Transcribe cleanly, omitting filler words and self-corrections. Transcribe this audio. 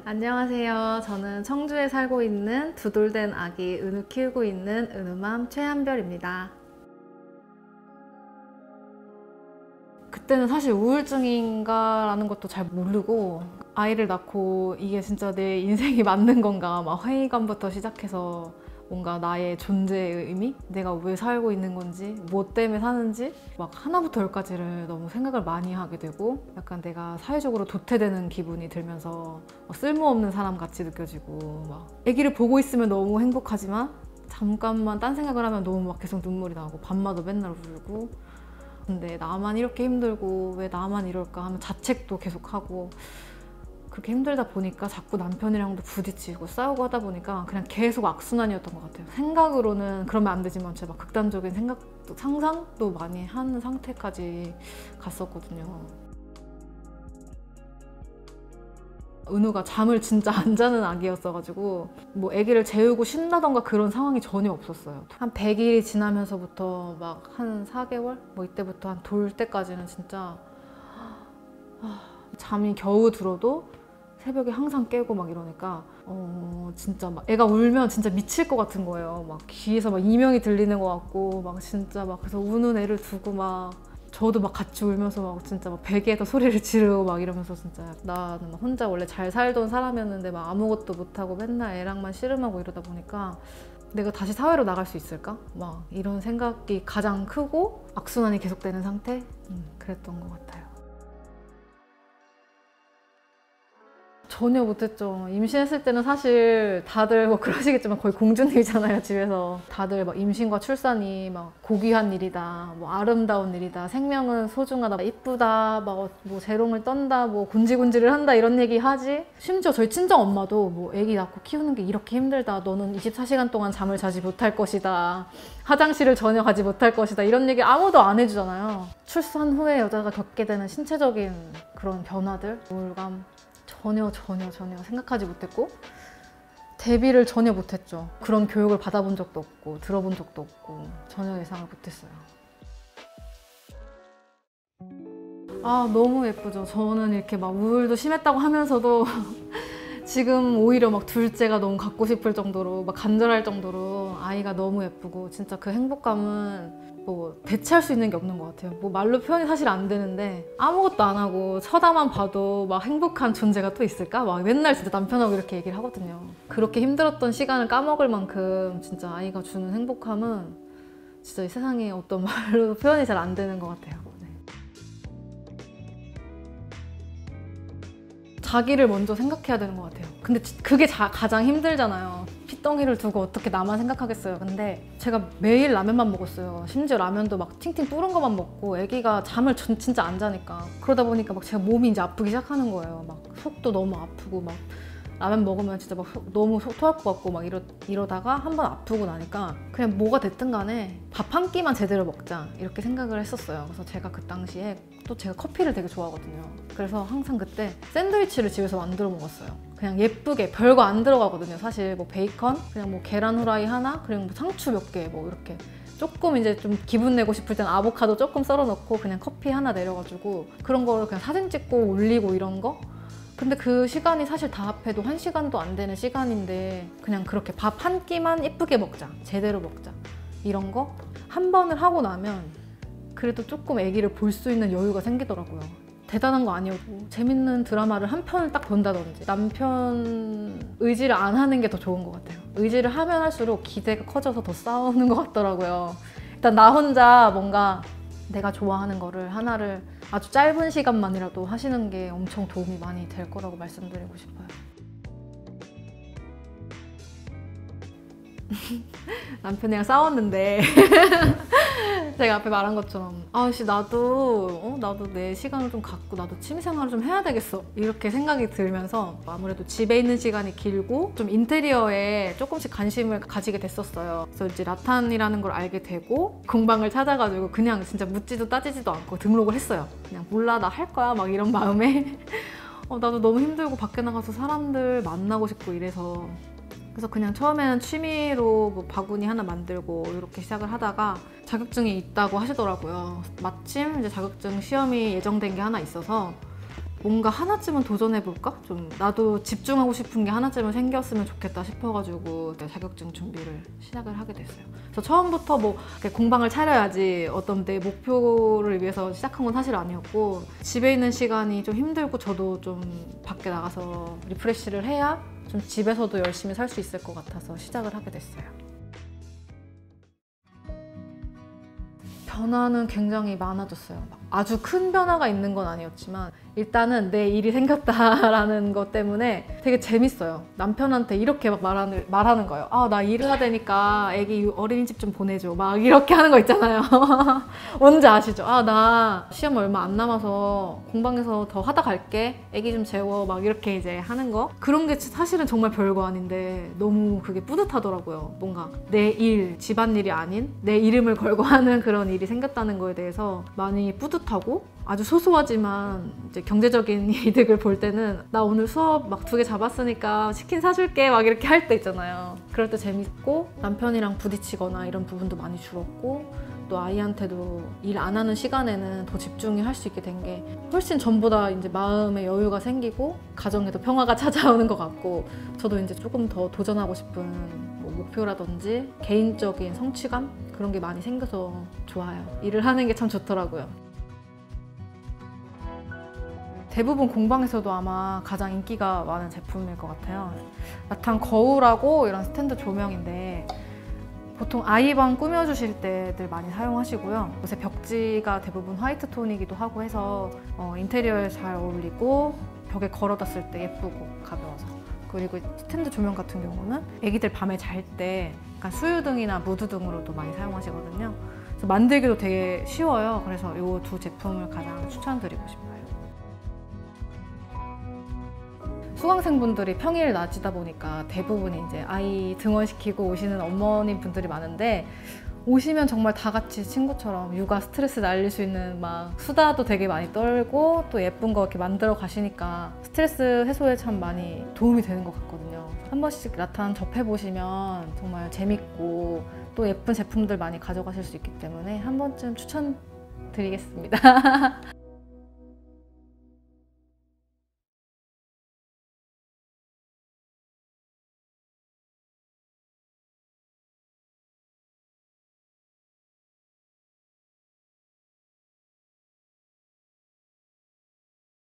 안녕하세요. 저는 청주에 살고 있는 두 돌 된 아기 은우 키우고 있는 은우맘 최한별입니다. 그때는 사실 우울증인가 라는 것도 잘 모르고 아이를 낳고 이게 진짜 내 인생이 맞는 건가 막 회의감부터 시작해서 뭔가 나의 존재의 의미? 내가 왜 살고 있는 건지, 뭐 때문에 사는지 막 하나부터 열까지를 너무 생각을 많이 하게 되고 약간 내가 사회적으로 도태되는 기분이 들면서 쓸모없는 사람 같이 느껴지고 막 아기를 보고 있으면 너무 행복하지만 잠깐만 딴 생각을 하면 너무 막 계속 눈물이 나고 밤마다 맨날 울고 근데 나만 이렇게 힘들고 왜 나만 이럴까 하면 자책도 계속 하고 그렇게 힘들다 보니까 자꾸 남편이랑도 부딪히고 싸우고 하다 보니까 그냥 계속 악순환이었던 것 같아요. 생각으로는 그러면 안 되지만 제가 막 극단적인 생각도 상상도 많이 하는 상태까지 갔었거든요. 은우가 잠을 진짜 안 자는 아기였어가지고 뭐 아기를 재우고 쉰다던가 그런 상황이 전혀 없었어요. 한 100일이 지나면서부터 막 한 4개월? 뭐 이때부터 한 돌 때까지는 진짜 잠이 겨우 들어도 새벽에 항상 깨고 막 이러니까 진짜 막 애가 울면 진짜 미칠 것 같은 거예요. 막 귀에서 막 이명이 들리는 것 같고 막 진짜 막 그래서 우는 애를 두고 막 저도 막 같이 울면서 막 진짜 막 베개에다 소리를 지르고 막 이러면서 진짜 나는 막 혼자 원래 잘 살던 사람이었는데 막 아무것도 못하고 맨날 애랑만 씨름하고 이러다 보니까 내가 다시 사회로 나갈 수 있을까? 막 이런 생각이 가장 크고 악순환이 계속되는 상태? 그랬던 것 같아요. 전혀 못했죠. 임신했을 때는 사실 다들 뭐 그러시겠지만 거의 공주님이잖아요, 집에서. 다들 막 임신과 출산이 막 고귀한 일이다, 뭐 아름다운 일이다, 생명은 소중하다, 이쁘다, 막 뭐 재롱을 떤다, 뭐 군지군지를 한다 이런 얘기 하지. 심지어 저희 친정 엄마도 뭐 아기 낳고 키우는 게 이렇게 힘들다, 너는 24시간 동안 잠을 자지 못할 것이다, 화장실을 전혀 가지 못할 것이다 이런 얘기 아무도 안 해주잖아요. 출산 후에 여자가 겪게 되는 신체적인 그런 변화들, 우울감 전혀 생각하지 못했고 대비를 전혀 못했죠. 그런 교육을 받아본 적도 없고 들어본 적도 없고 전혀 예상을 못했어요. 너무 예쁘죠. 저는 이렇게 막 우울도 심했다고 하면서도 지금 오히려 막 둘째가 너무 갖고 싶을 정도로 막 간절할 정도로 아이가 너무 예쁘고 진짜 그 행복감은 뭐 대체할 수 있는 게 없는 것 같아요. 뭐 말로 표현이 사실 안 되는데 아무것도 안 하고 쳐다만 봐도 막 행복한 존재가 또 있을까? 막 맨날 진짜 남편하고 이렇게 얘기를 하거든요. 그렇게 힘들었던 시간을 까먹을 만큼 진짜 아이가 주는 행복함은 진짜 이 세상에 어떤 말로 표현이 잘 안 되는 것 같아요. 자기를 먼저 생각해야 되는 것 같아요. 근데 그게 가장 힘들잖아요. 핏덩이를 두고 어떻게 나만 생각하겠어요. 근데 제가 매일 라면만 먹었어요. 심지어 라면도 막 팅팅 뿌른 것만 먹고 아기가 잠을 진짜 안 자니까 그러다 보니까 막 제가 몸이 이제 아프기 시작하는 거예요. 막 속도 너무 아프고 막 라면 먹으면 진짜 막 너무 토할 것 같고 막 이러다가 한 번 아프고 나니까 그냥 뭐가 됐든 간에 밥 한 끼만 제대로 먹자 이렇게 생각을 했었어요. 그래서 제가 그 당시에 또 제가 커피를 되게 좋아하거든요. 그래서 항상 그때 샌드위치를 집에서 만들어 먹었어요. 그냥 예쁘게 별거 안 들어가거든요. 사실 뭐 베이컨, 그냥 뭐 계란 후라이 하나, 그리고 뭐 상추 몇 개 뭐 이렇게 조금 이제 좀 기분 내고 싶을 땐 아보카도 조금 썰어 넣고 그냥 커피 하나 내려가지고 그런 거를 그냥 사진 찍고 올리고 이런 거. 근데 그 시간이 사실 다 합해도 1시간도 안 되는 시간인데 그냥 그렇게 밥 한 끼만 예쁘게 먹자, 제대로 먹자 이런 거 한 번을 하고 나면 그래도 조금 아기를 볼 수 있는 여유가 생기더라고요. 대단한 거 아니어도 재밌는 드라마를 한 편을 딱 본다든지 남편 의지를 안 하는 게 더 좋은 것 같아요. 의지를 하면 할수록 기대가 커져서 더 싸우는 것 같더라고요. 일단 나 혼자 뭔가 내가 좋아하는 거를 하나를 아주 짧은 시간만이라도 하시는 게 엄청 도움이 많이 될 거라고 말씀드리고 싶어요. 남편이랑 싸웠는데 제가 앞에 말한 것처럼 아씨 나도 내 시간을 좀 갖고 나도 취미생활을 좀 해야 되겠어 이렇게 생각이 들면서 아무래도 집에 있는 시간이 길고 좀 인테리어에 조금씩 관심을 가지게 됐었어요. 그래서 이제 라탄이라는 걸 알게 되고 공방을 찾아가지고 그냥 진짜 묻지도 따지지도 않고 등록을 했어요. 그냥 몰라 나 할 거야 막 이런 마음에 나도 너무 힘들고 밖에 나가서 사람들 만나고 싶고 이래서 그래서 그냥 처음에는 취미로 뭐 바구니 하나 만들고 이렇게 시작을 하다가 자격증이 있다고 하시더라고요. 마침 이제 자격증 시험이 예정된 게 하나 있어서 뭔가 하나쯤은 도전해볼까? 좀 나도 집중하고 싶은 게 하나쯤은 생겼으면 좋겠다 싶어가지고 자격증 준비를 시작을 하게 됐어요. 저 처음부터 뭐 공방을 차려야지 어떤 내 목표를 위해서 시작한 건 사실 아니었고, 집에 있는 시간이 좀 힘들고 저도 좀 밖에 나가서 리프레시를 해야 좀 집에서도 열심히 살 수 있을 것 같아서 시작을 하게 됐어요. 변화는 굉장히 많아졌어요. 아주 큰 변화가 있는 건 아니었지만 일단은 내 일이 생겼다라는 것 때문에 되게 재밌어요. 남편한테 이렇게 막 말하는 거예요. 아, 나 일해야 되니까 애기 어린이집 좀 보내줘. 막 이렇게 하는 거 있잖아요. 뭔지 아시죠? 아, 나 시험 얼마 안 남아서 공방에서 더 하다 갈게. 애기 좀 재워. 막 이렇게 이제 하는 거. 그런 게 사실은 정말 별거 아닌데 너무 그게 뿌듯하더라고요. 뭔가 내 일, 집안일이 아닌 내 이름을 걸고 하는 그런 일이 생겼다는 거에 대해서 많이 뿌듯하고, 아주 소소하지만 이제 경제적인 이득을 볼 때는 나 오늘 수업 막 2개 잡았으니까 치킨 사줄게 막 이렇게 할 때 있잖아요. 그럴 때 재밌고, 남편이랑 부딪히거나 이런 부분도 많이 줄었고, 또 아이한테도 일 안 하는 시간에는 더 집중이 할 수 있게 된 게 훨씬 전보다 이제 마음의 여유가 생기고 가정에도 평화가 찾아오는 것 같고, 저도 이제 조금 더 도전하고 싶은 뭐 목표라든지 개인적인 성취감 그런 게 많이 생겨서 좋아요. 일을 하는 게 참 좋더라고요. 대부분 공방에서도 아마 가장 인기가 많은 제품일 것 같아요. 라탄 거울하고 이런 스탠드 조명인데 보통 아이방 꾸며주실 때들 많이 사용하시고요. 요새 벽지가 대부분 화이트 톤이기도 하고 해서 인테리어에 잘 어울리고 벽에 걸어뒀을 때 예쁘고 가벼워서. 그리고 스탠드 조명 같은 경우는 애기들 밤에 잘 때 약간 수유등이나 무드등으로도 많이 사용하시거든요. 그래서 만들기도 되게 쉬워요. 그래서 이 두 제품을 가장 추천드리고 싶어요. 수강생분들이 평일 낮이다 보니까 대부분 이제 아이 등원시키고 오시는 어머님 분들이 많은데, 오시면 정말 다 같이 친구처럼 육아 스트레스 날릴 수 있는 막 수다도 되게 많이 떨고 또 예쁜 거 이렇게 만들어 가시니까 스트레스 해소에 참 많이 도움이 되는 것 같거든요. 한 번씩 라탄 접해보시면 정말 재밌고 또 예쁜 제품들 많이 가져가실 수 있기 때문에 한 번쯤 추천드리겠습니다.